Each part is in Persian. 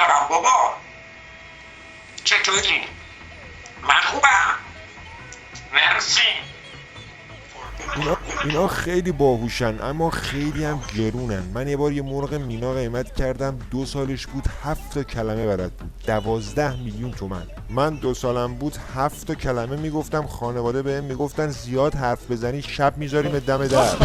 دارم بابا. چطوری؟ من خوبم. مرسی. اینا خیلی باهوشن اما خیلی هم گرونن. من یه بار یه مرغ مینا قیمت کردم 2 سالش بود 7 تا کلمه بلد بود 12 میلیون تومن. من 2 سالم بود 7 تا کلمه میگفتم، خانواده بهم میگفتن زیاد حرف بزنی شب میذاریم دم در.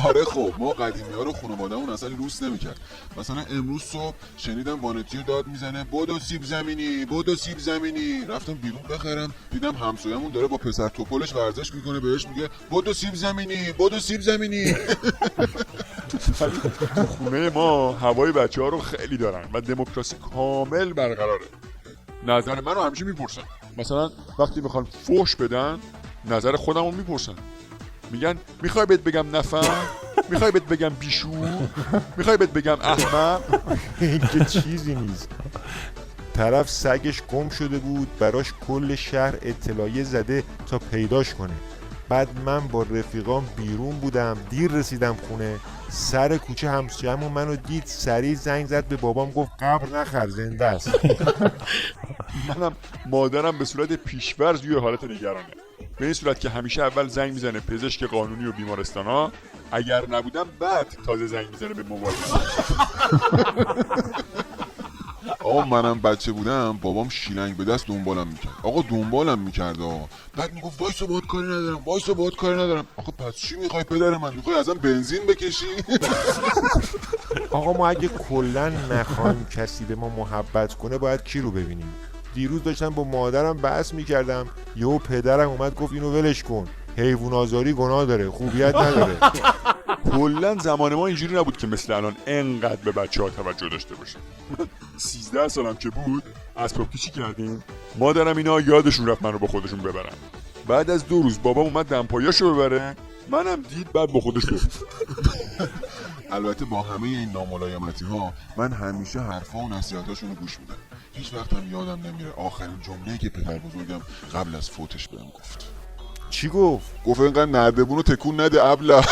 آره خب ما قدیمی‌ها رو خانواده‌مون اصلا لوس نمی‌کرد. مثلا امروز صبح شنیدم وانتیو داد میزنه بدو سیب زمینی بدو سیب زمینی. رفتم بیرون بخرم دیدم همسایه‌مون داره با پسر توپلش ورزش میکنه، بهش میگه بدو سیب زمینی بدو سیب زمینی. تو خونه ما هوای بچه ها رو خیلی دارن و دموکراسی کامل برقراره. نظر منو همیشه میپرسن. مثلا وقتی میخوان فحش بدن نظر خودمو میپرسن، میگن میخوای بهت بگم نفهم، میخوای بهت بگم بیشور، میخوای بهت بگم احمق. این که چیزی نیست. طرف سگش گم شده بود، براش کل شهر اطلاعیه زده تا پیداش کنه. بعد من با رفیقام بیرون بودم، دیر رسیدم خونه. سر کوچه همسایه‌مون منو دید، سریع زنگ زد به بابام، گفت قبر نخر زنده است. منم مادرم به صورت پیش‌فرض یه حالت نگرانه، به این صورت که همیشه اول زنگ میزنه پزشک قانونی و بیمارستانا، اگر نبودم بعد تازه زنگ میزنه به موبایل. آقا منم بچه بودم بابام شیلنگ به دست دنبالم میکرد. آقا دنبالم میکرد بعد میگفت وایسا باهات کاری ندارم وایسا باهات کاری ندارم. آقا پس چی میخوای پدر من؟ میخوای ازم بنزین بکشی؟ آقا ما اگه کلا نخوایم کسی به ما محبت کنه باید کی رو ببینیم؟ دیروز داشتم با مادرم بحث میکردم، یهو پدرم اومد گفت اینو ولش کن، حیوان آزاری گناه داره، خوبیت نداره. کلا زمان ما اینجوری نبود که مثل الان انقدر به بچه‌ها توجه داشته باشه. 13 سالم که بود اسباب کشی کردیم، مادرم اینا یادشون رفت منو با خودشون ببرن. بعد از 2 روز بابام اومد دمپایاشو ببره، منم دید بعد با خودش برد. البته با همه این ناملایمتی ها من همیشه حرفا و نصیحتاشون رو گوش میدم. هیچ وقتم یادم نمیره آخرین جمله‌ای که پدر بزرگم قبل از فوتش بهم گفت. چی گفت؟ گفت اینقدر نردبون رو تکون نده ابله.